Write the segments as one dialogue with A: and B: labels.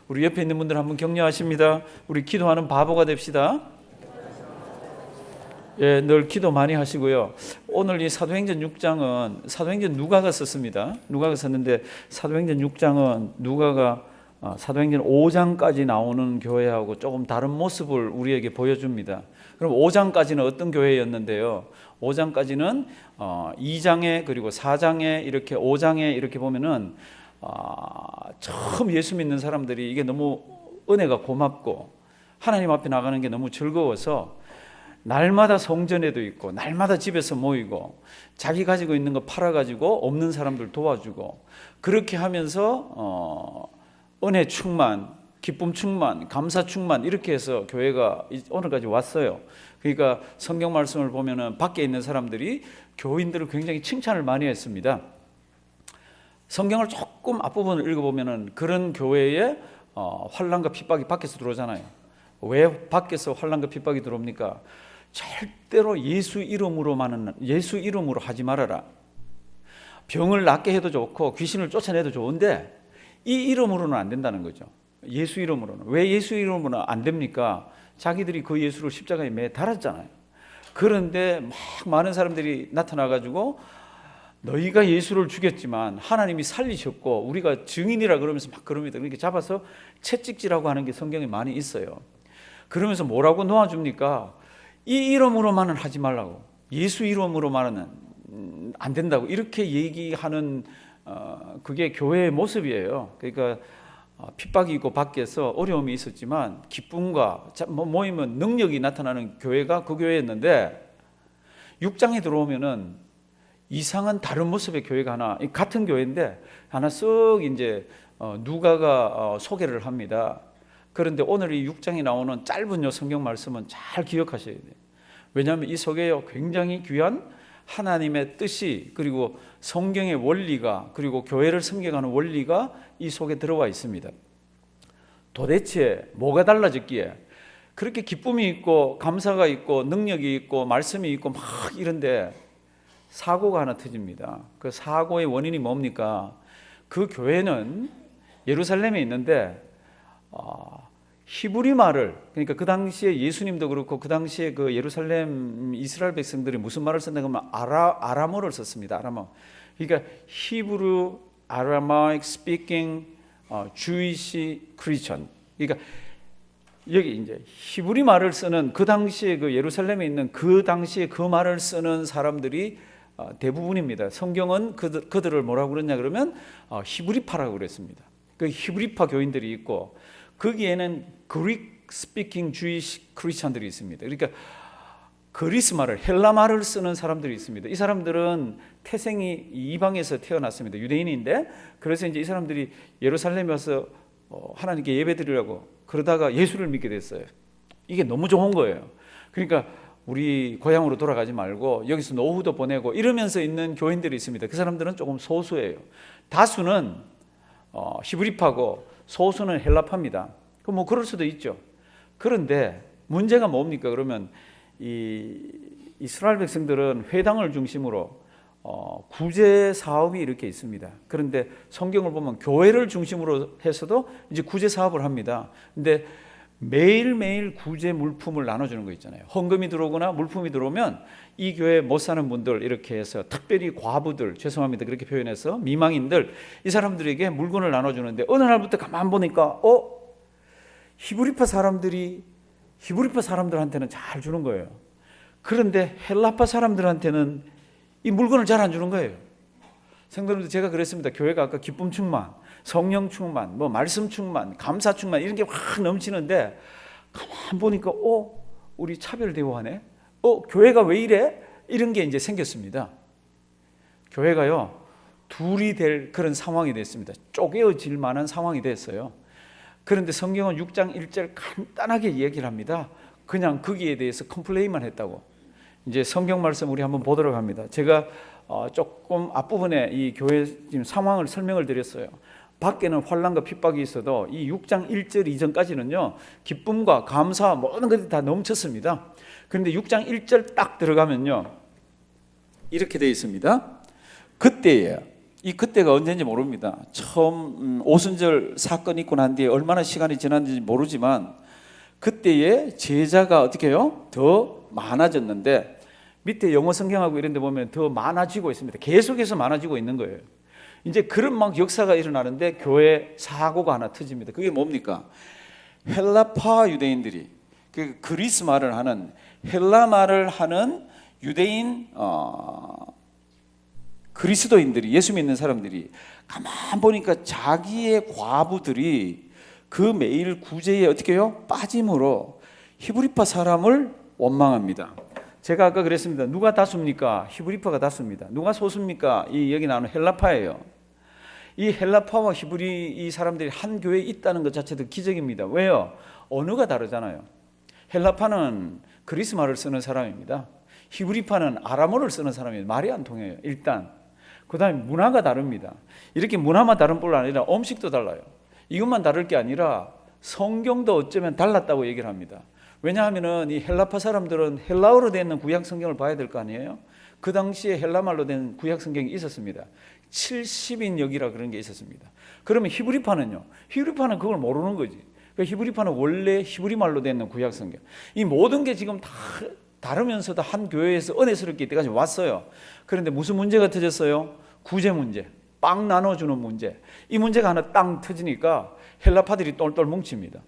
A: 우리 옆에 있는 분들 한번 격려하십니다. 우리 기도하는 바보가 됩시다. 예, 늘 기도 많이 하시고요. 오늘 이 사도행전 6장은 사도행전 누가가 썼습니다. 누가가 썼는데 사도행전 6장은 누가가 사도행전 5장까지 나오는 교회하고 조금 다른 모습을 우리에게 보여줍니다. 그럼 5장까지는 어떤 교회였는데요? 5장까지는 2장에 그리고 4장에 이렇게 5장에 이렇게 보면은 처음 예수 믿는 사람들이 이게 너무 은혜가 고맙고 하나님 앞에 나가는 게 너무 즐거워서 날마다 성전에도 있고 날마다 집에서 모이고 자기 가지고 있는 거 팔아가지고 없는 사람들 도와주고 그렇게 하면서 은혜 충만, 기쁨 충만, 감사 충만 이렇게 해서 교회가 오늘까지 왔어요. 그러니까 성경 말씀을 보면은 밖에 있는 사람들이 교인들을 굉장히 칭찬을 많이 했습니다. 성경을 조금 앞부분을 읽어보면은 그런 교회에 환난과 핍박이 밖에서 들어오잖아요. 왜 밖에서 환난과 핍박이 들어옵니까? 절대로 예수 이름으로 하지 말아라. 병을 낫게 해도 좋고 귀신을 쫓아내도 좋은데 이 이름으로는 안 된다는 거죠. 예수 이름으로는. 왜 예수 이름으로는 안 됩니까? 자기들이 그 예수를 십자가에 매 달았잖아요. 그런데 막 많은 사람들이 나타나가지고 너희가 예수를 죽였지만 하나님이 살리셨고 우리가 증인이라 그러면서 막 그럽니다. 그러니까 잡아서 채찍질하고 하는 게 성경에 많이 있어요. 그러면서 뭐라고 놓아줍니까? 이 이름으로만은 하지 말라고. 예수 이름으로만은 안 된다고. 이렇게 얘기하는 그게 교회의 모습이에요. 그러니까 핍박이 있고 밖에서 어려움이 있었지만 기쁨과 모이면 능력이 나타나는 교회가 그 교회였는데 6장에 들어오면은 이상한 다른 모습의 교회가 하나, 같은 교회인데 하나 쓱 이제 누가가 소개를 합니다. 그런데 오늘 이 6장에 나오는 짧은 요 성경 말씀은 잘 기억하셔야 돼요. 왜냐하면 이 속에 굉장히 귀한 하나님의 뜻이 그리고 성경의 원리가 그리고 교회를 섬겨가는 원리가 이 속에 들어와 있습니다. 도대체 뭐가 달라졌기에 그렇게 기쁨이 있고 감사가 있고 능력이 있고 말씀이 있고 막 이런데 사고가 하나 터집니다. 그 사고의 원인이 뭡니까? 그 교회는 예루살렘에 있는데 히브리 말을, 그러니까 그 당시에 예수님도 그렇고 그 당시에 그 예루살렘 이스라엘 백성들이 무슨 말을 썼나 하면 아람어를 썼습니다. 아람어. 그러니까 히브리 아라마이c speaking Jewish Christian. 그러니까 여기 이제 히브리 말을 쓰는 그 당시에 그 예루살렘에 있는 그 당시에 그 말을 쓰는 사람들이 대부분입니다. 성경은 그들을 뭐라고 그러냐 그러면 히브리파라고 그랬습니다. 그 히브리파 교인들이 있고 거기에는 Greek speaking Jewish Christian들이 있습니다. 그러니까 그리스 말을 헬라 말을 쓰는 사람들이 있습니다. 이 사람들은 태생이 이방에서 태어났습니다. 유대인인데 그래서 이제 이 사람들이 예루살렘에 와서 하나님께 예배드리려고 그러다가 예수를 믿게 됐어요. 이게 너무 좋은 거예요. 그러니까 우리 고향으로 돌아가지 말고 여기서 노후도 보내고 이러면서 있는 교인들이 있습니다. 그 사람들은 조금 소수예요. 다수는 히브리파고 소수는 헬라파입니다. 그럼 뭐 그럴 수도 있죠. 그런데 문제가 뭡니까? 그러면 이 이스라엘 백성들은 회당을 중심으로 구제 사업이 이렇게 있습니다. 그런데 성경을 보면 교회를 중심으로 해서도 이제 구제 사업을 합니다. 근데 매일매일 구제 물품을 나눠주는 거 있잖아요. 헌금이 들어오거나 물품이 들어오면 이 교회 못 사는 분들 이렇게 해서 특별히 과부들, 죄송합니다 그렇게 표현해서 미망인들 이 사람들에게 물건을 나눠주는데 어느 날부터 가만 보니까 히브리파 사람들한테는 잘 주는 거예요. 그런데 헬라파 사람들한테는 이 물건을 잘 안 주는 거예요. 성도님들 제가 그랬습니다. 교회가 아까 기쁨 충만, 성령 충만, 뭐 말씀 충만, 감사 충만 이런 게 확 넘치는데 가만 보니까 우리 차별 대우하네. 교회가 왜 이래? 이런 게 이제 생겼습니다. 교회가요 둘이 될 그런 상황이 됐습니다. 쪼개어질 만한 상황이 됐어요. 그런데 성경은 6장 1절 간단하게 얘기를 합니다. 그냥 거기에 대해서 컴플레인만 했다고. 이제 성경 말씀 우리 한번 보도록 합니다. 제가 조금 앞부분에 이 교회 지금 상황을 설명을 드렸어요. 밖에는 환난과 핍박이 있어도 이 6장 1절 이전까지는요 기쁨과 감사 모든 것들이 다 넘쳤습니다. 그런데 6장 1절 딱 들어가면요 이렇게 되어 있습니다. 그때에 이 그때가 언제인지 모릅니다. 처음 오순절 사건 있고 난 뒤에 얼마나 시간이 지났는지 모르지만 그때의 제자가 어떻게 해요? 더 많아졌는데 밑에 영어 성경하고 이런 데 보면 더 많아지고 있습니다. 계속해서 많아지고 있는 거예요. 이제 그런 막 역사가 일어나는데 교회 사고가 하나 터집니다. 그게 뭡니까? 헬라파 유대인들이 그 그리스 말을 하는 헬라 말을 하는 유대인 그리스도인들이 예수 믿는 사람들이 가만 보니까 자기의 과부들이 그 매일 구제에 어떻게 해요? 빠짐으로 히브리파 사람을 원망합니다. 제가 아까 그랬습니다. 누가 다수입니까? 히브리파가 다수입니다. 누가 소수입니까? 이 여기 나오는 헬라파예요. 이 헬라파와 히브리 이 사람들이 한 교회에 있다는 것 자체도 기적입니다. 왜요? 언어가 다르잖아요. 헬라파는 그리스 말을 쓰는 사람입니다. 히브리파는 아람어를 쓰는 사람입니다. 말이 안 통해요. 일단 그 다음에 문화가 다릅니다. 이렇게 문화만 다른 뿐 아니라 음식도 달라요. 이것만 다를 게 아니라 성경도 어쩌면 달랐다고 얘기를 합니다. 왜냐하면 이 헬라파 사람들은 헬라어로 되 있는 구약 성경을 봐야 될 거 아니에요. 그 당시에 헬라말로 된 구약 성경이 있었습니다. 70인역이라 그런 게 있었습니다. 그러면 히브리파는요? 히브리파는 그걸 모르는 거지. 히브리파는 원래 히브리말로 되 있는 구약 성경. 이 모든 게 지금 다 다르면서도 한 교회에서 은혜스럽게 이때까지 왔어요. 그런데 무슨 문제가 터졌어요? 구제 문제, 빵 나눠주는 문제. 이 문제가 하나 땅 터지니까 헬라파들이 똘똘 뭉칩니다.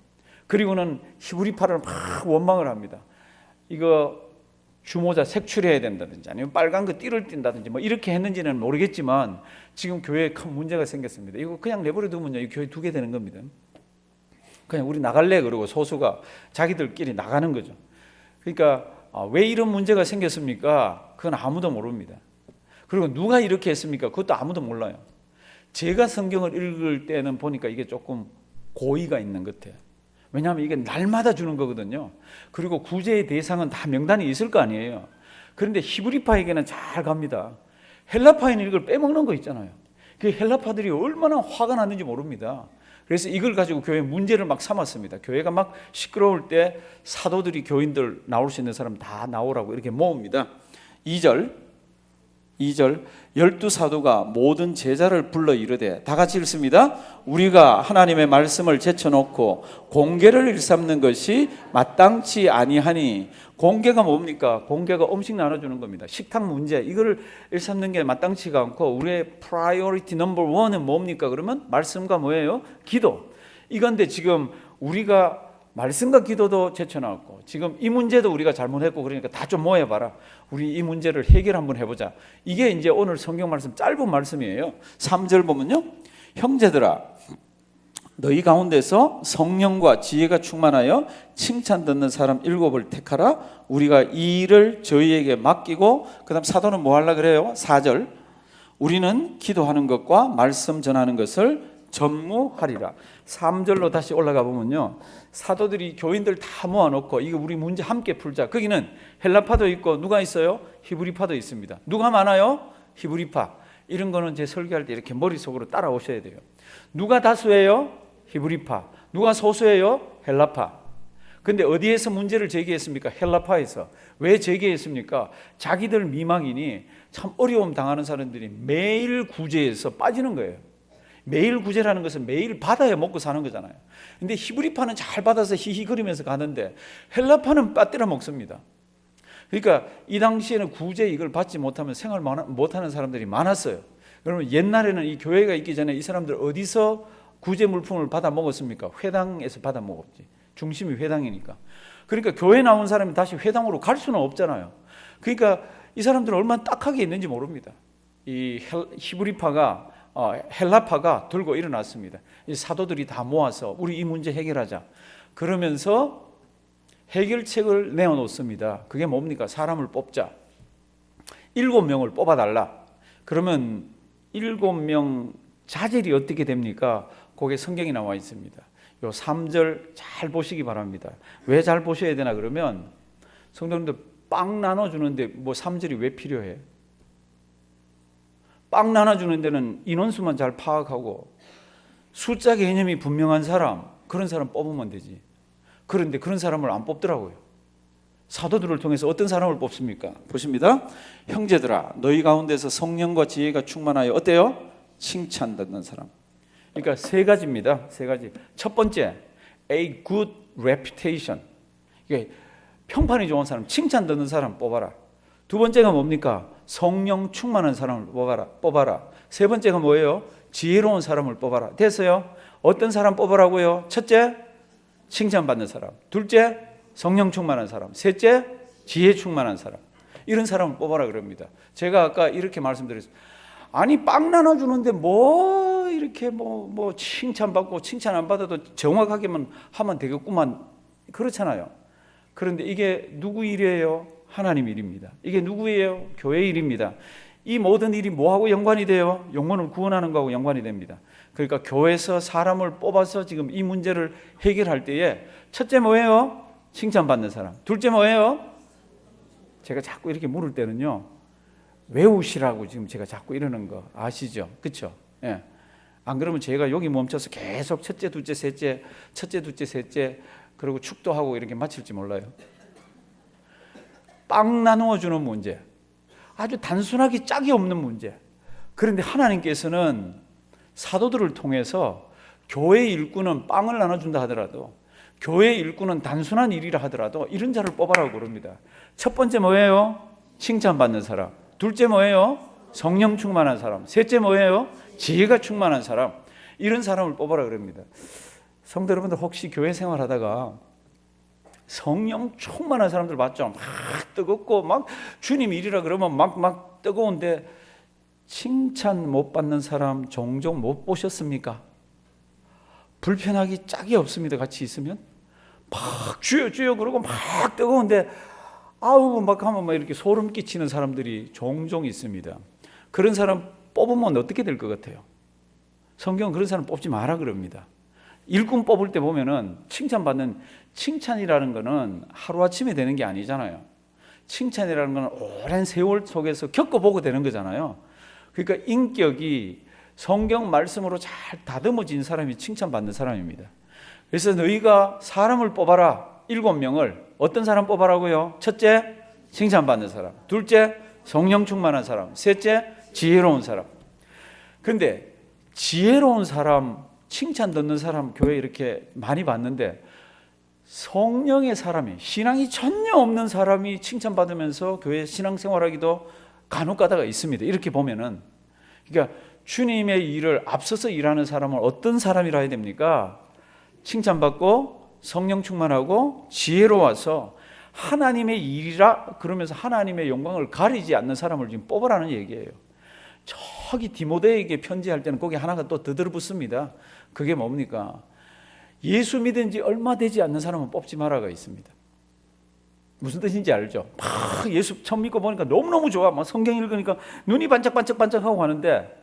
A: 그리고는 히브리파를 막 원망을 합니다. 이거 주모자 색출해야 된다든지 아니면 빨간 거 띠를 띈다든지 뭐 이렇게 했는지는 모르겠지만 지금 교회에 큰 문제가 생겼습니다. 이거 그냥 내버려 두면요, 이 교회 두게 되는 겁니다. 그냥 우리 나갈래 그러고 소수가 자기들끼리 나가는 거죠. 그러니까 왜 이런 문제가 생겼습니까? 그건 아무도 모릅니다. 그리고 누가 이렇게 했습니까? 그것도 아무도 몰라요. 제가 성경을 읽을 때는 보니까 이게 조금 고의가 있는 것 같아요. 왜냐하면 이게 날마다 주는 거거든요. 그리고 구제의 대상은 다 명단이 있을 거 아니에요. 그런데 히브리파에게는 잘 갑니다. 헬라파에는 이걸 빼먹는 거 있잖아요. 그 헬라파들이 얼마나 화가 났는지 모릅니다. 그래서 이걸 가지고 교회 문제를 막 삼았습니다. 교회가 막 시끄러울 때 사도들이 교인들 나올 수 있는 사람 다 나오라고 이렇게 모읍니다. 2절 12 사도가 모든 제자를 불러 이르되 다 같이 읽습니다. 우리가 하나님의 말씀을 제쳐놓고 공개를 일삼는 것이 마땅치 아니하니. 공개가 뭡니까? 공개가 음식 나눠주는 겁니다. 식탁 문제 이거를 일삼는 게 마땅치가 않고 우리의 프라이어리티 넘버 1은 뭡니까? 그러면 말씀과 뭐예요? 기도. 이건데 지금 우리가 말씀과 기도도 제쳐놨고 지금 이 문제도 우리가 잘못했고 그러니까 다 좀 모여봐라. 우리 이 문제를 해결 한번 해보자. 이게 이제 오늘 성경 말씀 짧은 말씀이에요. 3절 보면요. 형제들아 너희 가운데서 성령과 지혜가 충만하여 칭찬 듣는 사람 7을 택하라. 우리가 이 일을 저희에게 맡기고 그 다음 사도는 뭐 하려고 그래요? 4절 우리는 기도하는 것과 말씀 전하는 것을 전무하리라. 3절로 다시 올라가 보면요. 사도들이 교인들 다 모아놓고 이거 우리 문제 함께 풀자. 거기는 헬라파도 있고 누가 있어요? 히브리파도 있습니다. 누가 많아요? 히브리파. 이런 거는 제 설교할 때 이렇게 머릿속으로 따라오셔야 돼요. 누가 다수예요? 히브리파. 누가 소수예요? 헬라파. 근데 어디에서 문제를 제기했습니까? 헬라파에서. 왜 제기했습니까? 자기들 미망이니 참 어려움 당하는 사람들이 매일 구제에서 빠지는 거예요. 매일 구제라는 것은 매일 받아야 먹고 사는 거잖아요. 근데 히브리파는 잘 받아서 히히거리면서 가는데 헬라파는 빠뜨려 먹습니다. 그러니까 이 당시에는 구제 이걸 받지 못하면 생활 못하는 사람들이 많았어요. 여러분 옛날에는 이 교회가 있기 전에 이 사람들 어디서 구제 물품을 받아 먹었습니까? 회당에서 받아 먹었지. 중심이 회당이니까. 그러니까 교회 나온 사람이 다시 회당으로 갈 수는 없잖아요. 그러니까 이 사람들은 얼마나 딱하게 있는지 모릅니다. 이 히브리파가 헬라파가 들고 일어났습니다. 이 사도들이 다 모아서 우리 이 문제 해결하자. 그러면서 해결책을 내어놓습니다. 그게 뭡니까? 사람을 뽑자. 7명을 뽑아달라. 그러면 7명 자질이 어떻게 됩니까? 거기에 성경이 나와 있습니다. 요 3절 잘 보시기 바랍니다. 왜 잘 보셔야 되나 그러면 성도님들 빵 나눠주는데 뭐 3절이 왜 필요해? 빵 나눠주는 데는 인원수만 잘 파악하고 숫자 개념이 분명한 사람, 그런 사람 뽑으면 되지. 그런데 그런 사람을 안 뽑더라고요. 사도들을 통해서 어떤 사람을 뽑습니까? 보십니다. 형제들아 너희 가운데서 성령과 지혜가 충만하여 어때요? 칭찬 듣는 사람. 그러니까 세 가지입니다. 세 가지. 첫 번째, a good reputation. 이게 평판이 좋은 사람, 칭찬 듣는 사람 뽑아라. 두 번째가 뭡니까? 성령 충만한 사람을 뽑아라. 세 번째가 뭐예요? 지혜로운 사람을 뽑아라. 됐어요? 어떤 사람 뽑으라고요? 첫째, 칭찬받는 사람. 둘째, 성령 충만한 사람. 셋째, 지혜 충만한 사람. 이런 사람을 뽑아라 그럽니다. 제가 아까 이렇게 말씀드렸어요. 아니 빵 나눠주는데 뭐 이렇게 뭐 칭찬받고 칭찬 안 받아도 정확하게만 하면 되겠구만, 그렇잖아요. 그런데 이게 누구 일이에요? 하나님 일입니다. 이게 누구예요? 교회 일입니다. 이 모든 일이 뭐하고 연관이 돼요? 영혼을 구원하는 거하고 연관이 됩니다. 그러니까 교회에서 사람을 뽑아서 지금 이 문제를 해결할 때에 첫째 뭐예요? 칭찬받는 사람. 둘째 뭐예요? 제가 자꾸 이렇게 물을 때는요, 외우시라고 지금 제가 자꾸 이러는 거 아시죠? 그렇죠? 예. 안 그러면 제가 여기 멈춰서 계속 첫째, 둘째, 셋째, 첫째, 둘째, 셋째, 그리고 축도하고 이렇게 마칠지 몰라요. 빵 나누어 주는 문제, 아주 단순하게 짝이 없는 문제. 그런데 하나님께서는 사도들을 통해서 교회 일꾼은 빵을 나눠준다 하더라도, 교회 일꾼은 단순한 일이라 하더라도 이런 자를 뽑아라고 그럽니다. 첫 번째 뭐예요? 칭찬받는 사람. 둘째 뭐예요? 성령 충만한 사람. 셋째 뭐예요? 지혜가 충만한 사람. 이런 사람을 뽑아라 그럽니다. 성도 여러분들, 혹시 교회 생활하다가 성령 충만한 사람들 봤죠? 막 뜨겁고 막 주님 일이라 그러면 막 뜨거운데 칭찬 못 받는 사람 종종 못 보셨습니까? 불편하기 짝이 없습니다. 같이 있으면 막 주여 그러고 막 뜨거운데 아우 막 하면 막 이렇게 소름 끼치는 사람들이 종종 있습니다. 그런 사람 뽑으면 어떻게 될 것 같아요? 성경은 그런 사람 뽑지 마라 그럽니다. 일꾼 뽑을 때 보면은 칭찬이라는 거는 하루아침에 되는 게 아니잖아요. 칭찬이라는 거는 오랜 세월 속에서 겪어보고 되는 거잖아요. 그러니까 인격이 성경 말씀으로 잘 다듬어진 사람이 칭찬받는 사람입니다. 그래서 너희가 사람을 뽑아라. 7명을. 어떤 사람 뽑아라고요? 첫째, 칭찬받는 사람. 둘째, 성령 충만한 사람. 셋째, 지혜로운 사람. 그런데 지혜로운 사람, 칭찬 듣는 사람 교회 이렇게 많이 봤는데, 성령의 사람이, 신앙이 전혀 없는 사람이 칭찬받으면서 교회 신앙생활하기도 간혹 가다가 있습니다. 이렇게 보면은, 그러니까 주님의 일을 앞서서 일하는 사람은 어떤 사람이라 해야 됩니까? 칭찬받고 성령 충만하고 지혜로워서 하나님의 일이라 그러면서 하나님의 영광을 가리지 않는 사람을 지금 뽑으라는 얘기예요. 저기 디모데에게 편지할 때는 거기 하나가 또 더 들어붙습니다. 그게 뭡니까? 예수 믿은 지 얼마 되지 않는 사람은 뽑지 마라가 있습니다. 무슨 뜻인지 알죠? 막 예수 처음 믿고 보니까 너무너무 좋아. 막 성경 읽으니까 눈이 반짝반짝반짝하고 하는데,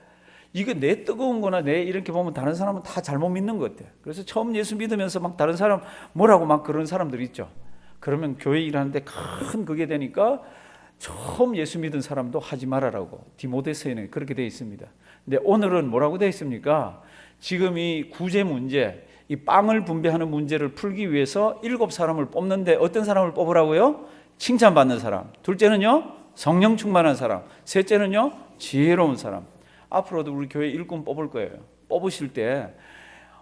A: 이거 내 뜨거운 거나 내 이렇게 보면 다른 사람은 다 잘못 믿는 것 같아. 그래서 처음 예수 믿으면서 막 다른 사람 뭐라고 막 그런 사람들 있죠. 그러면 교회 일하는데 큰 그게 되니까 처음 예수 믿은 사람도 하지 말아라고 디모데서에는 그렇게 되어 있습니다. 근데 오늘은 뭐라고 되어 있습니까? 지금 이 구제 문제, 이 빵을 분배하는 문제를 풀기 위해서 7사람을 뽑는데 어떤 사람을 뽑으라고요? 칭찬받는 사람. 둘째는요, 성령 충만한 사람. 셋째는요, 지혜로운 사람. 앞으로도 우리 교회 일꾼 뽑을 거예요. 뽑으실 때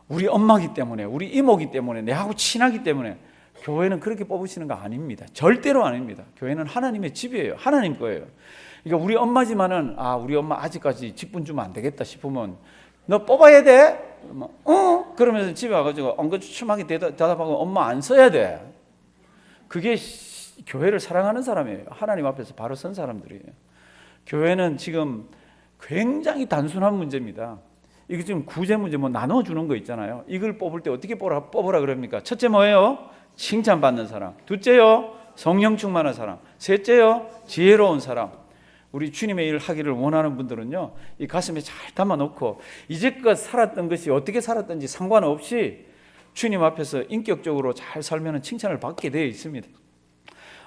A: 우리 엄마기 때문에, 우리 이모기 때문에, 내하고 친하기 때문에 교회는 그렇게 뽑으시는 거 아닙니다. 절대로 아닙니다. 교회는 하나님의 집이에요. 하나님 거예요. 그러니까 우리 엄마지만은 우리 엄마 아직까지 직분 주면 안 되겠다 싶으면 너 뽑아야 돼? 그러면서 집에 와가지고 엉거주춤하게 대답하고 엄마 안 써야 돼. 그게 교회를 사랑하는 사람이에요. 하나님 앞에서 바로 선 사람들이에요. 교회는 지금 굉장히 단순한 문제입니다. 이게 지금 구제 문제 뭐 나눠주는 거 있잖아요. 이걸 뽑을 때 어떻게 뽑으라 그럽니까? 첫째 뭐예요? 칭찬받는 사람. 둘째요, 성령 충만한 사람. 셋째요, 지혜로운 사람. 우리 주님의 일을 하기를 원하는 분들은요, 이 가슴에 잘 담아놓고 이제껏 살았던 것이 어떻게 살았든지 상관없이 주님 앞에서 인격적으로 잘 살면 칭찬을 받게 되어 있습니다.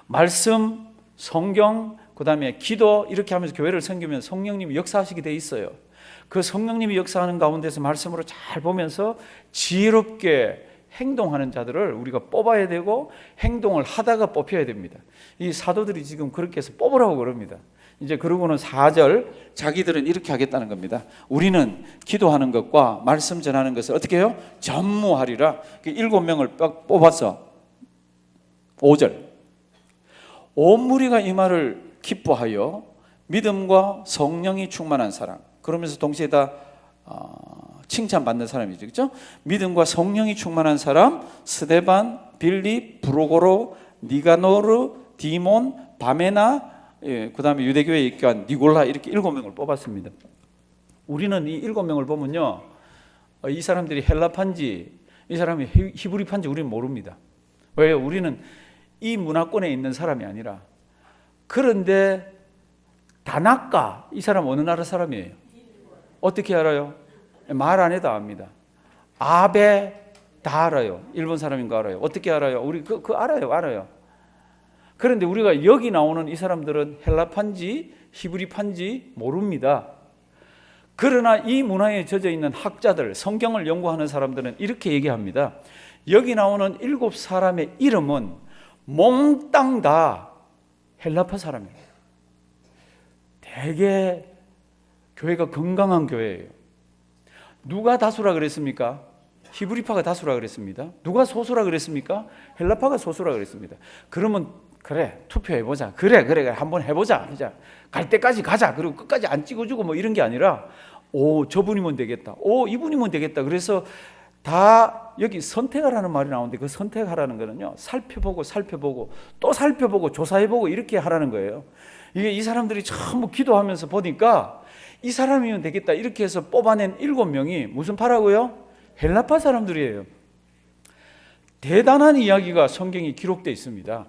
A: 말씀, 성경, 그 다음에 기도 이렇게 하면서 교회를 섬기면 성령님이 역사하시게 돼 있어요. 그 성령님이 역사하는 가운데서 말씀으로 잘 보면서 지혜롭게 행동하는 자들을 우리가 뽑아야 되고 행동을 하다가 뽑혀야 됩니다. 이 사도들이 지금 그렇게 해서 뽑으라고 그럽니다. 이제 그러고는 4절 자기들은 이렇게 하겠다는 겁니다. 우리는 기도하는 것과 말씀 전하는 것을 어떻게 해요? 전무하리라. 7명을 뽑아서 5절 온 무리가 이 말을 기뻐하여 믿음과 성령이 충만한 사람, 그러면서 동시에 다 칭찬받는 사람이죠, 그렇죠? 믿음과 성령이 충만한 사람 스데반, 빌립, 브로고로, 니가노르, 디몬, 바메나, 그 다음에 유대교회에 입교한 니골라, 이렇게 7명을 뽑았습니다. 우리는 이 7명을 보면요, 이 사람들이 헬라파인지 이 사람이 히브리파인지 우리는 모릅니다. 왜요? 우리는 이 문화권에 있는 사람이 아니라. 그런데 다나카, 이 사람 어느 나라 사람이에요? 어떻게 알아요? 말 안 해도 압니다. 아베 다 알아요. 일본 사람인 거 알아요. 어떻게 알아요? 우리 알아요. 그런데 우리가 여기 나오는 이 사람들은 헬라파인지 히브리파인지 모릅니다. 그러나 이 문화에 젖어 있는 학자들, 성경을 연구하는 사람들은 이렇게 얘기합니다. 여기 나오는 7사람의 이름은 몽땅 다 헬라파 사람이에요. 되게 교회가 건강한 교회예요. 누가 다수라 그랬습니까? 히브리파가 다수라 그랬습니다. 누가 소수라 그랬습니까? 헬라파가 소수라 그랬습니다. 그러면 그래, 투표해보자. 그래 한번 해보자. 갈 때까지 가자. 그리고 끝까지 안 찍어주고 뭐 이런 게 아니라 저분이면 되겠다. 이분이면 되겠다. 그래서 다 여기 선택하라는 말이 나오는데 그 선택하라는 거는요, 살펴보고 또 살펴보고 조사해보고 이렇게 하라는 거예요. 이게 이 사람들이 전부 기도하면서 보니까 이 사람이면 되겠다 이렇게 해서 뽑아낸 7명이 무슨 파라고요? 헬라파 사람들이에요. 대단한 이야기가 성경에 기록되어 있습니다.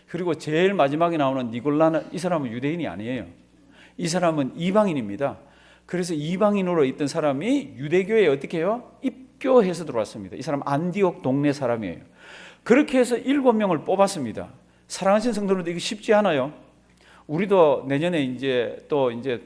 A: 그리고 제일 마지막에 나오는 니골라는 이 사람은 유대인이 아니에요. 이 사람은 이방인입니다. 그래서 이방인으로 있던 사람이 유대교회에 어떻게 해요? 입교해서 들어왔습니다. 이 사람 안디옥 동네 사람이에요. 그렇게 해서 7명을 뽑았습니다. 사랑하신 성도님들, 이게 쉽지 않아요. 우리도 내년에 이제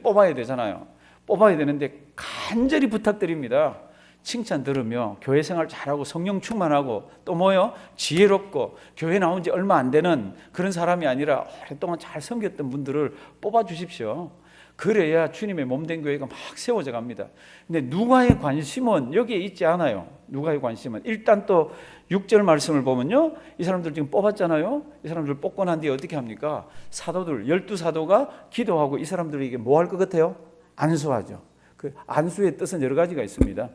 A: 뽑아야 되잖아요. 뽑아야 되는데 간절히 부탁드립니다. 칭찬 들으며 교회 생활 잘하고 성령 충만하고 또 뭐요? 지혜롭고 교회 나온 지 얼마 안 되는 그런 사람이 아니라 오랫동안 잘 섬겼던 분들을 뽑아 주십시오. 그래야 주님의 몸된 교회가 막 세워져 갑니다. 근데 누가의 관심은 여기에 있지 않아요. 누가의 관심은 일단 또 6절 말씀을 보면요, 이 사람들 지금 뽑았잖아요. 이 사람들 뽑고 난 뒤에 어떻게 합니까? 사도들 12사도가 기도하고 이 사람들에게 뭐 할 것 같아요? 안수하죠. 그 안수의 뜻은 여러 가지가 있습니다.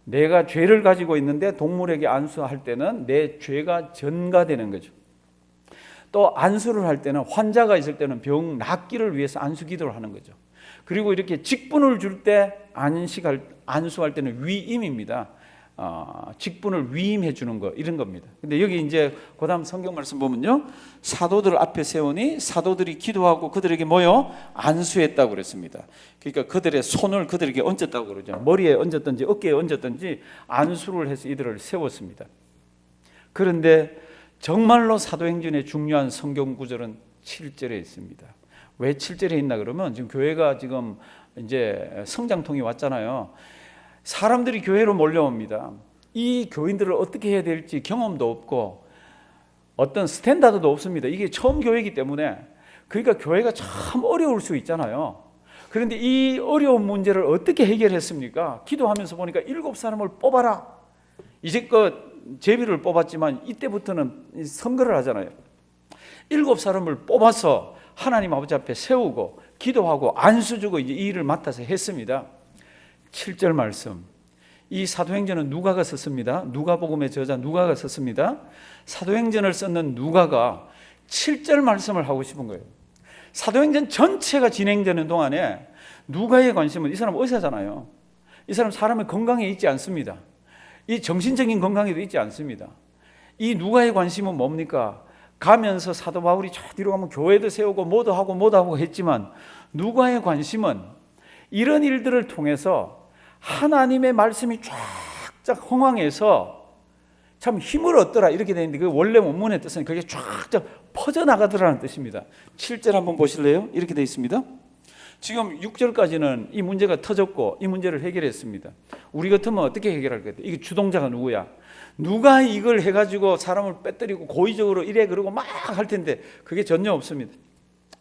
A: 내가 죄를 가지고 있는데 동물에게 안수할 때는 내 죄가 전가되는 거죠. 또 안수를 할 때는 환자가 있을 때는 병 낫기를 위해서 안수 기도를 하는 거죠. 그리고 이렇게 직분을 줄 때 안수할 때는 위임입니다. 직분을 위임해 주는 거, 이런 겁니다. 근데 여기 이제 그다음 성경 말씀 보면요, 사도들 앞에 세우니 사도들이 기도하고 그들에게 뭐요? 안수했다고 그랬습니다. 그러니까 그들의 손을 그들에게 얹었다고 그러죠. 머리에 얹었든지 어깨에 얹었든지 안수를 해서 이들을 세웠습니다. 그런데 정말로 사도행전의 중요한 성경 구절은 7절에 있습니다. 왜 7절에 있나 그러면 지금 교회가 지금 이제 성장통이 왔잖아요. 사람들이 교회로 몰려옵니다. 이 교인들을 어떻게 해야 될지 경험도 없고 어떤 스탠다드도 없습니다. 이게 처음 교회이기 때문에. 그러니까 교회가 참 어려울 수 있잖아요. 그런데 이 어려운 문제를 어떻게 해결했습니까? 기도하면서 보니까 7사람을 뽑아라. 이제껏 제비를 뽑았지만 이때부터는 선거를 하잖아요. 7사람을 뽑아서 하나님 아버지 앞에 세우고 기도하고 안수 주고 이제 이 일을 맡아서 했습니다. 7절 말씀. 이 사도행전은 누가가 썼습니다. 누가복음의 저자 누가가 썼습니다. 사도행전을 썼는 누가가 7절 말씀을 하고 싶은 거예요. 사도행전 전체가 진행되는 동안에 누가의 관심은, 이 사람 의사잖아요. 이 사람 사람의 건강에 있지 않습니다. 이 정신적인 건강에도 있지 않습니다. 이 누가의 관심은 뭡니까? 가면서 사도 바울이 저 뒤로 가면 교회도 세우고 뭐도 하고 했지만 누가의 관심은 이런 일들을 통해서 하나님의 말씀이 쫙쫙 흥황해서 참 힘을 얻더라 이렇게 되는데, 그 원래 원문의 뜻은 그게 쫙쫙 퍼져나가더라는 뜻입니다. 7절 한번 보실래요? 이렇게 되어 있습니다. 지금 6절까지는 이 문제가 터졌고 이 문제를 해결했습니다. 우리 같으면 어떻게 해결할 것 같아요? 이게 주동자가 누구야? 누가 이걸 해가지고 사람을 빼뜨리고 고의적으로 이래 그러고 막 할 텐데 그게 전혀 없습니다.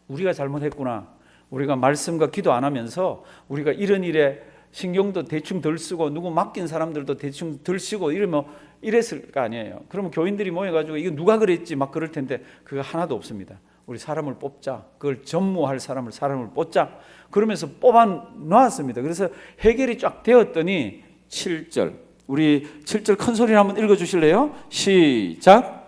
A: 우리가 잘못했구나. 우리가 말씀과 기도 안 하면서 우리가 이런 일에 신경도 대충 덜 쓰고 누구 맡긴 사람들도 대충 덜 쓰고 이러면 이랬을 거 아니에요. 그러면 교인들이 모여가지고 이거 누가 그랬지 막 그럴 텐데 그거 하나도 없습니다. 우리 사람을 뽑자. 그걸 전무할 사람을 뽑자. 그러면서 뽑아 놓았습니다. 그래서 해결이 쫙 되었더니 7절. 우리 7절 큰 소리로 한번 읽어 주실래요? 시작.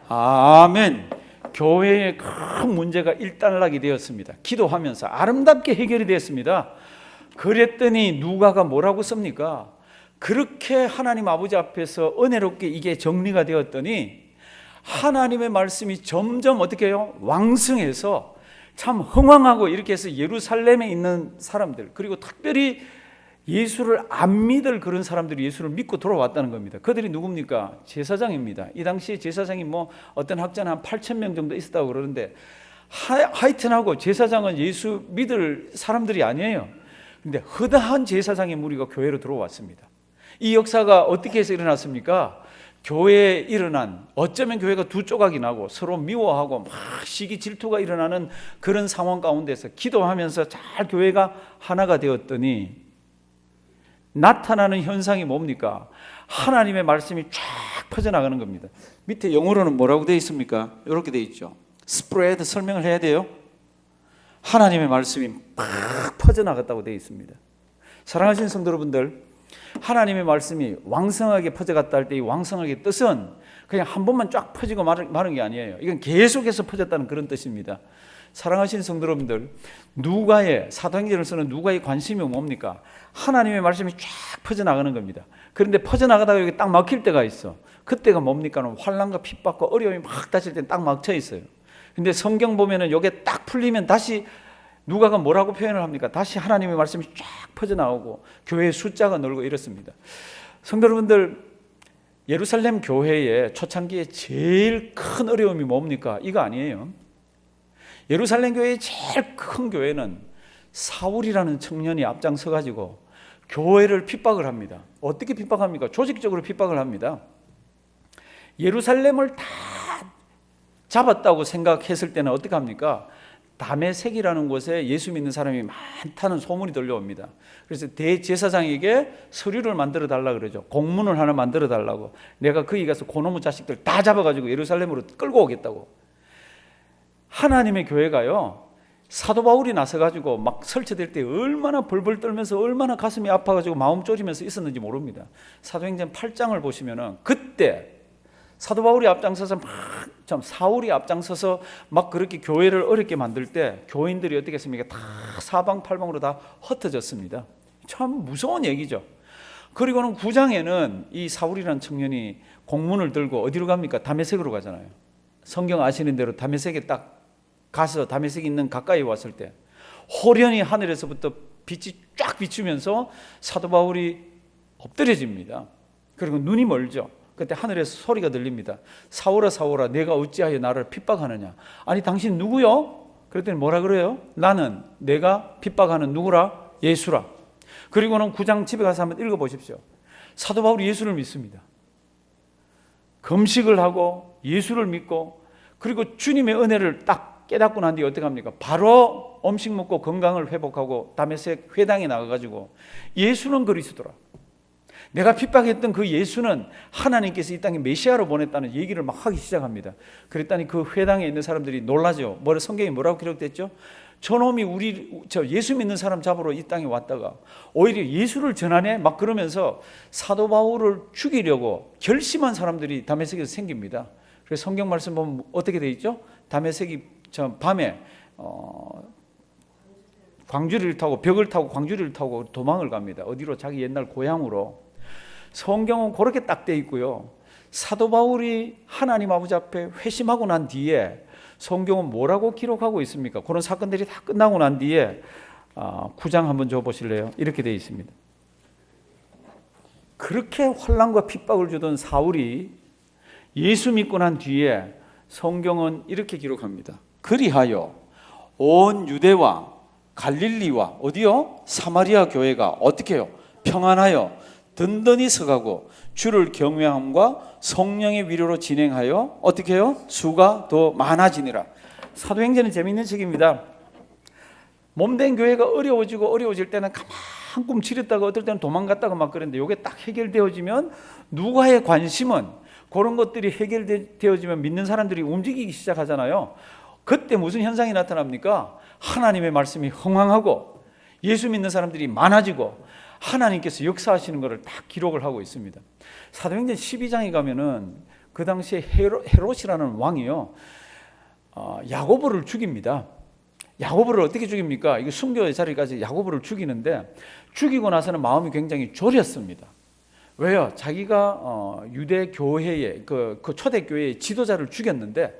A: 아멘. 교회의 큰 문제가 일단락이 되었습니다. 기도하면서 아름답게 해결이 되었습니다. 그랬더니 누가가 뭐라고 씁니까? 그렇게 하나님 아버지 앞에서 은혜롭게 이게 정리가 되었더니 하나님의 말씀이 점점 어떻게 해요? 왕성해서 참 흥왕하고 이렇게 해서 예루살렘에 있는 사람들, 그리고 특별히 예수를 안 믿을 그런 사람들이 예수를 믿고 돌아왔다는 겁니다. 그들이 누굽니까? 제사장입니다. 이 당시에 제사장이 뭐 어떤 학자는 한 8,000명 정도 있었다고 그러는데 하여튼하고 제사장은 예수 믿을 사람들이 아니에요. 근데 허다한 제사장의 무리가 교회로 들어왔습니다. 이 역사가 어떻게 해서 일어났습니까? 교회에 일어난, 어쩌면 교회가 두 조각이 나고 서로 미워하고 막 시기 질투가 일어나는 그런 상황 가운데서 기도하면서 잘 교회가 하나가 되었더니 나타나는 현상이 뭡니까? 하나님의 말씀이 쫙 퍼져나가는 겁니다. 밑에 영어로는 뭐라고 되어 있습니까? 이렇게 되어 있죠. 스프레드 설명을 해야 돼요. 하나님의 말씀이 막 퍼져나갔다고 되어 있습니다. 사랑하시는 성도 여러분들, 하나님의 말씀이 왕성하게 퍼져갔다 할 때 이 왕성하게 뜻은 그냥 한 번만 쫙 퍼지고 마는 게 아니에요. 이건 계속해서 퍼졌다는 그런 뜻입니다. 사랑하시는 성도 여러분들, 누가의, 사도행전을 쓰는 누가의 관심이 뭡니까? 하나님의 말씀이 쫙 퍼져나가는 겁니다. 그런데 퍼져나가다가 여기 딱 막힐 때가 있어. 그때가 뭡니까? 환난과 핍박과 어려움이 막 닥칠 때 딱 막혀 있어요. 근데 성경 보면은 이게 딱 풀리면 다시 누가가 뭐라고 표현을 합니까? 다시 하나님의 말씀이 쫙 퍼져나오고 교회의 숫자가 늘고 이렇습니다. 성도 여러분들, 예루살렘 교회의 초창기에 제일 큰 어려움이 뭡니까? 이거 아니에요. 예루살렘 교회의 제일 큰 교회는 사울이라는 청년이 앞장서 가지고 교회를 핍박을 합니다. 어떻게 핍박합니까? 조직적으로 핍박을 합니다. 예루살렘을 다 잡았다고 생각했을 때는 어떻게 합니까? 다메섹이라는 곳에 예수 믿는 사람이 많다는 소문이 들려옵니다. 그래서 대제사장에게 서류를 만들어 달라 그러죠. 공문을 하나 만들어 달라고. 내가 거기 가서 고노무 자식들 다 잡아가지고 예루살렘으로 끌고 오겠다고. 하나님의 교회가요, 사도 바울이 나서가지고 막 설치될 때 얼마나 벌벌 떨면서 얼마나 가슴이 아파가지고 마음 졸이면서 있었는지 모릅니다. 사도행전 8장을 보시면은 그때 사도 바울이 앞장서서 참 사울이 앞장서서 막 그렇게 교회를 어렵게 만들 때 교인들이 어떻게 했습니까? 다 사방팔방으로 다 흩어졌습니다. 참 무서운 얘기죠. 그리고는 9장에는 이 사울이라는 청년이 공문을 들고 어디로 갑니까? 다메섹으로 가잖아요. 성경 아시는 대로 다메섹에 딱 가서 다메섹에 있는 가까이 왔을 때 호련히 하늘에서부터 빛이 쫙 비추면서 사도 바울이 엎드려집니다. 그리고 눈이 멀죠. 그때 하늘에서 소리가 들립니다. 사울아 사울아 내가 어찌하여 나를 핍박하느냐. 아니 당신 누구요? 그랬더니 뭐라 그래요? 나는 내가 핍박하는 누구라? 예수라. 그리고는 9장 집에 가서 한번 읽어보십시오. 사도 바울이 예수를 믿습니다. 금식을 하고 예수를 믿고 그리고 주님의 은혜를 딱 깨닫고 난 뒤에 어떻게 합니까? 바로 음식 먹고 건강을 회복하고 다메섹 회당에 나가가지고 예수는 그리스도라. 내가 핍박했던 그 예수는 하나님께서 이 땅에 메시아로 보냈다는 얘기를 막 하기 시작합니다. 그랬더니 그 회당에 있는 사람들이 놀라죠. 성경에 뭐라고 기록됐죠? 저놈이 예수 믿는 사람 잡으러 이 땅에 왔다가 오히려 예수를 전하네? 막 그러면서 사도 바울을 죽이려고 결심한 사람들이 다메섹에서 생깁니다. 그래서 성경 말씀 보면 어떻게 돼 있죠? 다메섹이 밤에 광주리를 타고 벽을 타고 광주리를 타고 도망을 갑니다. 어디로? 자기 옛날 고향으로. 성경은 그렇게 딱 돼 있고요. 사도 바울이 하나님 아버지 앞에 회심하고 난 뒤에 성경은 뭐라고 기록하고 있습니까? 그런 사건들이 다 끝나고 난 뒤에 9장 한번 줘 보실래요? 이렇게 돼 있습니다. 그렇게 환난과 핍박을 주던 사울이 예수 믿고 난 뒤에 성경은 이렇게 기록합니다. 그리하여 온 유대와 갈릴리와 어디요? 사마리아 교회가 어떻게 해요? 평안하여 든든히 서가고 주를 경외함과 성령의 위로로 진행하여 어떻게 해요? 수가 더 많아지니라. 사도행전은 재미있는 책입니다. 몸된 교회가 어려워질 때는 가만 꿈치렸다가 어떨 때는 도망갔다가 막 그랬는데 이게 딱 해결되어지면 누가의 관심은 그런 것들이 해결되어지면 믿는 사람들이 움직이기 시작하잖아요. 그때 무슨 현상이 나타납니까? 하나님의 말씀이 흥황하고 예수 믿는 사람들이 많아지고 하나님께서 역사하시는 것을 다 기록을 하고 있습니다. 사도행전 12장에 가면은 그 당시에 헤롯이라는 왕이요, 야고보를 죽입니다. 야고보를 어떻게 죽입니까? 이거 순교의 자리까지 야고보를 죽이는데 죽이고 나서는 마음이 굉장히 졸였습니다. 왜요? 자기가 유대 교회의 그 초대 교회의 지도자를 죽였는데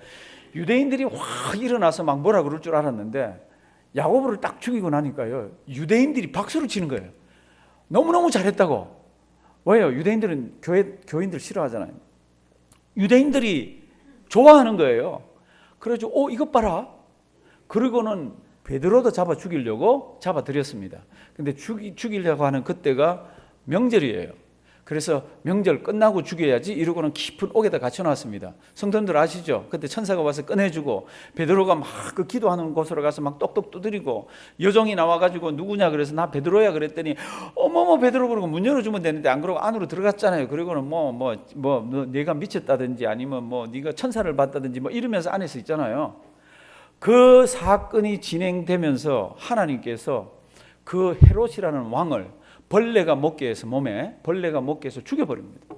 A: 유대인들이 확 일어나서 막 뭐라 그럴 줄 알았는데 야고보를 딱 죽이고 나니까요, 유대인들이 박수를 치는 거예요. 너무너무 잘했다고. 왜요? 유대인들은 교인들 싫어하잖아요. 유대인들이 좋아하는 거예요. 그래가지고 이것 봐라. 그리고는 베드로도 잡아 죽이려고 잡아들였습니다. 근데 죽이려고 하는 그때가 명절이에요. 그래서 명절 끝나고 죽여야지 이러고는 깊은 옥에다 갇혀놨습니다. 성도님들 아시죠? 그때 천사가 와서 꺼내주고 베드로가 막 그 기도하는 곳으로 가서 막 똑똑 두드리고 여종이 나와가지고 누구냐 그래서 나 베드로야 그랬더니 어머머 베드로 그러고 문 열어주면 되는데 안 그러고 안으로 들어갔잖아요. 그리고는 뭐 네가 미쳤다든지 아니면 뭐 네가 천사를 봤다든지 뭐 이러면서 안에서 있잖아요. 그 사건이 진행되면서 하나님께서 그 헤롯이라는 왕을 벌레가 먹게 해서 몸에 벌레가 먹게 해서 죽여버립니다.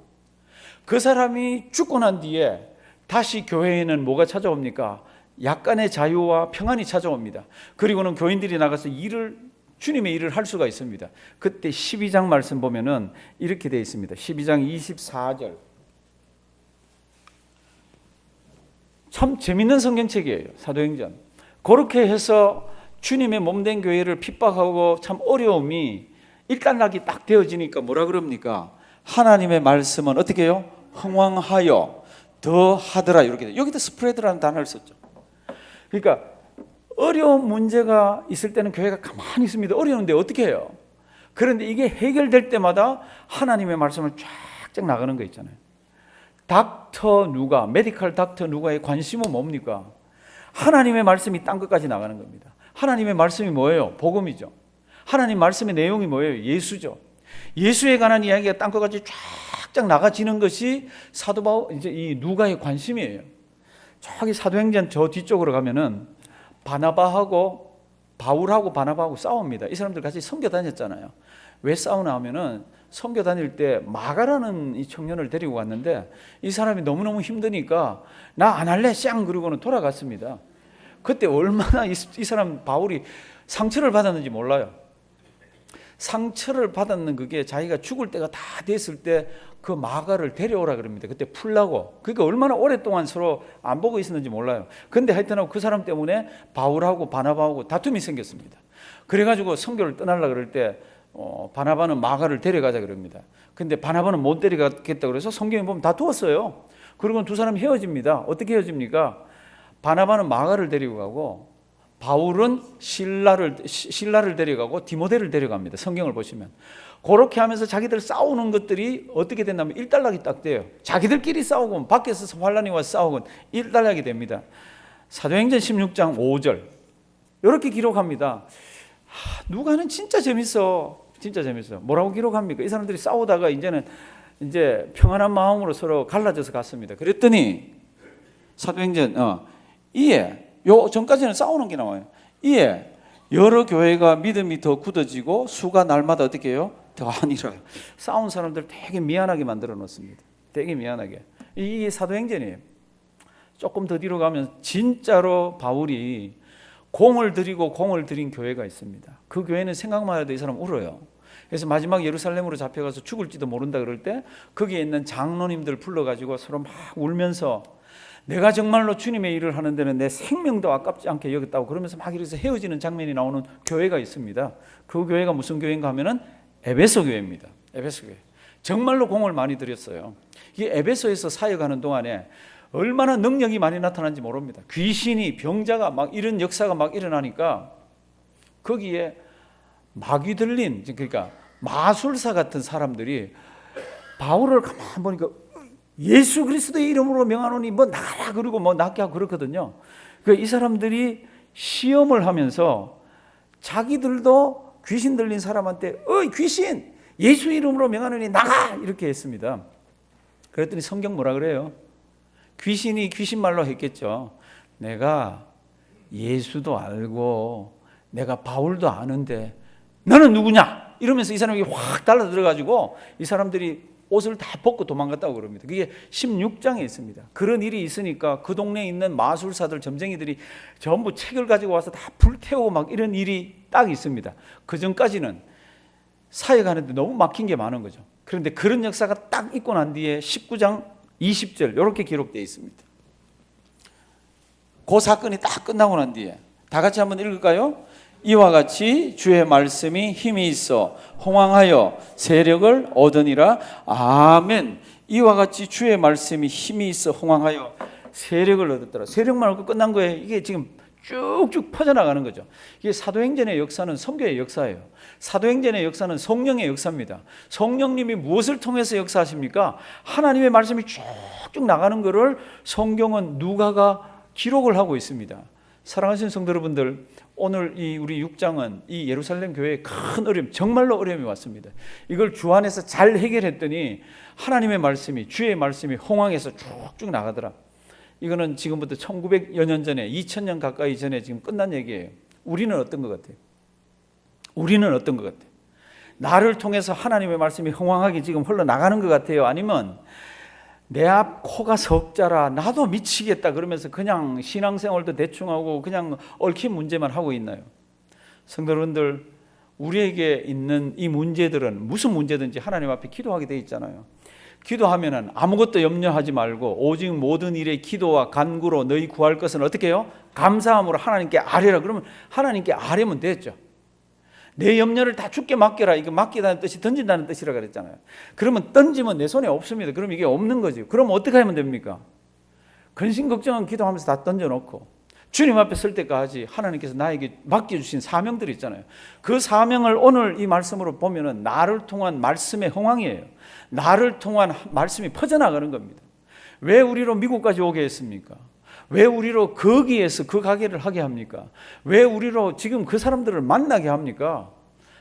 A: 그 사람이 죽고 난 뒤에 다시 교회에는 뭐가 찾아옵니까? 약간의 자유와 평안이 찾아옵니다. 그리고는 교인들이 나가서 주님의 일을 할 수가 있습니다. 그때 12장 말씀 보면은 이렇게 되어 있습니다. 12장 24절. 참 재밌는 성경책이에요. 사도행전. 그렇게 해서 주님의 몸된 교회를 핍박하고 참 어려움이 일단락이 딱 되어지니까 뭐라 그럽니까? 하나님의 말씀은 어떻게 해요? 흥왕하여 더 하더라. 이렇게 돼요. 여기도 스프레드라는 단어를 썼죠. 그러니까 어려운 문제가 있을 때는 교회가 가만히 있습니다. 어려운데 어떻게 해요? 그런데 이게 해결될 때마다 하나님의 말씀을 쫙쫙 나가는 거 있잖아요. 메디컬 닥터 누가의 관심은 뭡니까? 하나님의 말씀이 딴 것까지 나가는 겁니다. 하나님의 말씀이 뭐예요? 복음이죠. 하나님 말씀의 내용이 뭐예요? 예수죠. 예수에 관한 이야기가 딴 것까지 쫙쫙 나가지는 것이 사도 바울 이제 이 누가의 관심이에요. 저기 사도행전 저 뒤쪽으로 가면은 바나바하고 바울하고 바나바하고 싸웁니다. 이 사람들 같이 선교 다녔잖아요. 왜 싸우나 하면은 선교 다닐 때 마가라는 이 청년을 데리고 갔는데 이 사람이 너무너무 힘드니까 나 안 할래 쌍 그러고는 돌아갔습니다. 그때 얼마나 이 사람 바울이 상처를 받았는지 몰라요. 상처를 받았는 그게 자기가 죽을 때가 다 됐을 때 그 마가를 데려오라 그럽니다. 그때 풀라고. 그러니까 얼마나 오랫동안 서로 안 보고 있었는지 몰라요. 근데 하여튼 그 사람 때문에 바울하고 바나바하고 다툼이 생겼습니다. 그래가지고 선교를 떠나려고 그럴 때 바나바는 마가를 데려가자 그럽니다. 근데 바나바는 못 데려가겠다 그래서 성경에 보면 다투었어요. 그리고 두 사람이 헤어집니다. 어떻게 헤어집니까? 바나바는 마가를 데리고 가고 바울은 실라를 데려가고 디모데를 데려갑니다. 성경을 보시면. 그렇게 하면서 자기들 싸우는 것들이 어떻게 됐냐면 일단락이 딱 돼요. 자기들끼리 싸우고 밖에서 환란이 와서 싸우고 일단락이 됩니다. 사도행전 16장 5절 이렇게 기록합니다. 누가는 진짜 재밌어. 진짜 재밌어. 뭐라고 기록합니까? 이 사람들이 싸우다가 이제 평안한 마음으로 서로 갈라져서 갔습니다. 그랬더니 사도행전 이에 요 전까지는 싸우는 게 나와요. 이에 여러 교회가 믿음이 더 굳어지고 수가 날마다 어떻게 해요? 더 아니라 싸운 사람들 되게 미안하게 만들어 놓습니다. 되게 미안하게. 이게 사도행전이에요. 조금 더 뒤로 가면 진짜로 바울이 공을 들인 교회가 있습니다. 그 교회는 생각만 해도 이 사람 울어요. 그래서 마지막 예루살렘으로 잡혀가서 죽을지도 모른다 그럴 때 거기에 있는 장로님들 불러가지고 서로 막 울면서 내가 정말로 주님의 일을 하는 데는 내 생명도 아깝지 않게 여겼다고 그러면서 막 이래서 헤어지는 장면이 나오는 교회가 있습니다. 그 교회가 무슨 교회인가 하면은 에베소 교회입니다. 에베소 교회. 정말로 공을 많이 들였어요. 이 에베소에서 사역하는 동안에 얼마나 능력이 많이 나타난지 모릅니다. 귀신이 병자가 막 이런 역사가 막 일어나니까 거기에 막이 들린 그러니까 마술사 같은 사람들이 바울을 가만 보니까 예수 그리스도의 이름으로 명하노니 뭐 나가라 그러고 뭐 낫게 하고 그렇거든요. 이 사람들이 시험을 하면서 자기들도 귀신 들린 사람한테 어이 귀신 예수 이름으로 명하노니 나가 이렇게 했습니다. 그랬더니 성경 뭐라 그래요? 귀신이 귀신 말로 했겠죠. 내가 예수도 알고 내가 바울도 아는데 너는 누구냐? 이러면서 이 사람이 확 달라들어가지고 이 사람들이 옷을 다 벗고 도망갔다고 그럽니다. 그게 16장에 있습니다. 그런 일이 있으니까 그 동네에 있는 마술사들, 점쟁이들이 전부 책을 가지고 와서 다 불태우고 막 이런 일이 딱 있습니다. 그 전까지는 사역하는데 너무 막힌 게 많은 거죠. 그런데 그런 역사가 딱 있고 난 뒤에 19장 20절 이렇게 기록되어 있습니다. 그 사건이 딱 끝나고 난 뒤에 다 같이 한번 읽을까요? 이와 같이 주의 말씀이 힘이 있어 홍황하여 세력을 얻으니라. 아멘. 이와 같이 주의 말씀이 힘이 있어 홍황하여 세력을 얻었더라. 세력만 얻고 끝난 거예요. 이게 지금 쭉쭉 퍼져나가는 거죠. 이게 사도행전의 역사는 선교의 역사예요. 사도행전의 역사는 성령의 역사입니다. 성령님이 무엇을 통해서 역사하십니까? 하나님의 말씀이 쭉쭉 나가는 것을 성경은 누가가 기록을 하고 있습니다. 사랑하시는 성도 여러분들, 오늘 이 우리 6장은 이 예루살렘 교회에 큰 어려움, 정말로 어려움이 왔습니다. 이걸 주 안에서 잘 해결했더니 하나님의 말씀이, 주의 말씀이 홍황에서 쭉쭉 나가더라. 이거는 지금부터 1900여 년 전에, 2000년 가까이 전에 지금 끝난 얘기예요. 우리는 어떤 것 같아요? 우리는 어떤 것 같아요? 나를 통해서 하나님의 말씀이 홍황하게 지금 흘러나가는 것 같아요? 아니면 내 앞 코가 석자라 나도 미치겠다 그러면서 그냥 신앙생활도 대충하고 그냥 얽힌 문제만 하고 있나요? 성도 여러분들, 우리에게 있는 이 문제들은 무슨 문제든지 하나님 앞에 기도하게 돼 있잖아요. 기도하면은 아무것도 염려하지 말고 오직 모든 일에 기도와 간구로 너희 구할 것은 어떻게 해요? 감사함으로 하나님께 아뢰라. 그러면 하나님께 아뢰면 됐죠. 내 염려를 다 주께 맡겨라. 이거 맡기다는 뜻이 던진다는 뜻이라 그랬잖아요. 그러면 던지면 내 손에 없습니다. 그럼 이게 없는 거지. 그럼 어떻게 하면 됩니까? 근심 걱정은 기도하면서 다 던져놓고 주님 앞에 설 때까지 하나님께서 나에게 맡겨주신 사명들이 있잖아요. 그 사명을 오늘 이 말씀으로 보면은 나를 통한 말씀의 흥황이에요. 나를 통한 말씀이 퍼져나가는 겁니다. 왜 우리로 미국까지 오게 했습니까? 왜 우리로 거기에서 그 가게를 하게 합니까? 왜 우리로 지금 그 사람들을 만나게 합니까?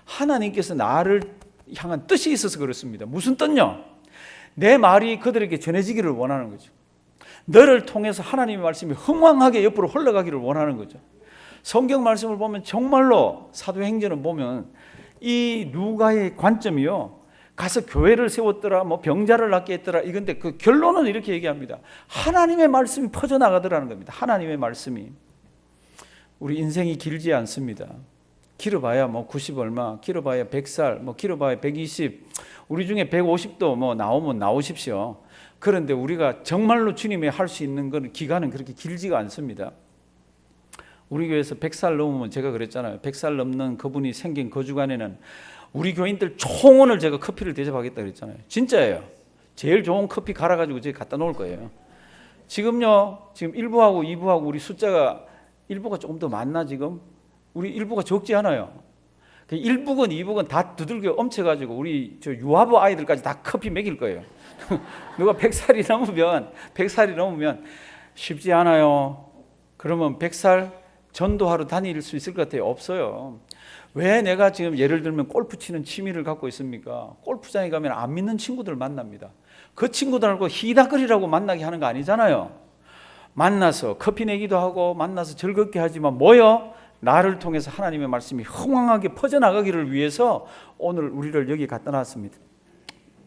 A: 하나님께서 나를 향한 뜻이 있어서 그렇습니다. 무슨 뜻요? 내 말이 그들에게 전해지기를 원하는 거죠. 너를 통해서 하나님의 말씀이 흥왕하게 옆으로 흘러가기를 원하는 거죠. 성경 말씀을 보면 정말로 사도행전을 보면 이 누가의 관점이요, 가서 교회를 세웠더라, 뭐 병자를 낫게 했더라, 이건데 그 결론은 이렇게 얘기합니다. 하나님의 말씀이 퍼져나가더라는 겁니다. 하나님의 말씀이. 우리 인생이 길지 않습니다. 길어봐야 뭐 90 얼마, 길어봐야 100살, 뭐 길어봐야 120, 우리 중에 150도 뭐 나오면 나오십시오. 그런데 우리가 정말로 주님이 할 수 있는 건 기간은 그렇게 길지가 않습니다. 우리 교회에서 100살 넘으면, 제가 그랬잖아요. 100살 넘는 그분이 생긴 그 주간에는 우리 교인들 총원을 제가 커피를 대접하겠다 그랬잖아요. 진짜예요. 제일 좋은 커피 갈아가지고 제가 갖다 놓을 거예요. 지금요, 지금 1부하고 2부하고 우리 숫자가 1부가 조금 더 많나 지금? 우리 1부가 적지 않아요. 1부건 2부건 다 두들겨 엄쳐가지고 우리 저 유아부 아이들까지 다 커피 먹일 거예요. 누가 100살이 넘으면 쉽지 않아요. 그러면 100살 전도하러 다닐 수 있을 것 같아요? 없어요. 왜 내가 지금 예를 들면 골프 치는 취미를 갖고 있습니까? 골프장에 가면 안 믿는 친구들 만납니다. 그 친구들하고 희닥거리라고 만나게 하는 거 아니잖아요. 만나서 커피 내기도 하고 만나서 즐겁게 하지만 뭐요? 나를 통해서 하나님의 말씀이 흥황하게 퍼져나가기를 위해서 오늘 우리를 여기 갖다 놨습니다.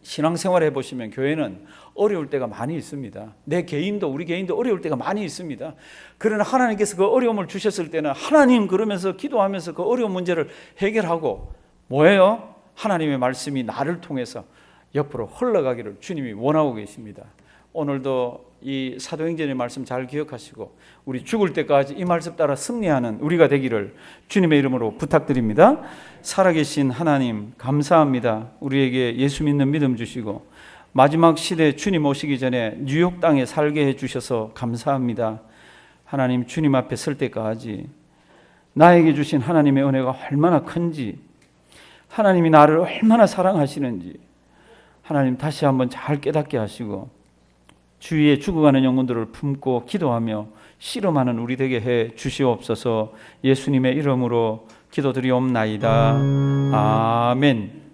A: 신앙생활 해보시면 교회는 어려울 때가 많이 있습니다. 내 개인도, 우리 개인도 어려울 때가 많이 있습니다. 그러나 하나님께서 그 어려움을 주셨을 때는 하나님 그러면서 기도하면서 그 어려운 문제를 해결하고 뭐예요? 하나님의 말씀이 나를 통해서 옆으로 흘러가기를 주님이 원하고 계십니다. 오늘도 이 사도행전의 말씀 잘 기억하시고 우리 죽을 때까지 이 말씀 따라 승리하는 우리가 되기를 주님의 이름으로 부탁드립니다. 살아계신 하나님 감사합니다. 우리에게 예수 믿는 믿음 주시고 마지막 시대 주님 오시기 전에 뉴욕 땅에 살게 해주셔서 감사합니다. 하나님, 주님 앞에 설 때까지 나에게 주신 하나님의 은혜가 얼마나 큰지, 하나님이 나를 얼마나 사랑하시는지 하나님 다시 한번 잘 깨닫게 하시고 주위에 죽어가는 영혼들을 품고 기도하며 씨름하는 우리 되게 해 주시옵소서. 예수님의 이름으로 기도드리옵나이다. 아멘.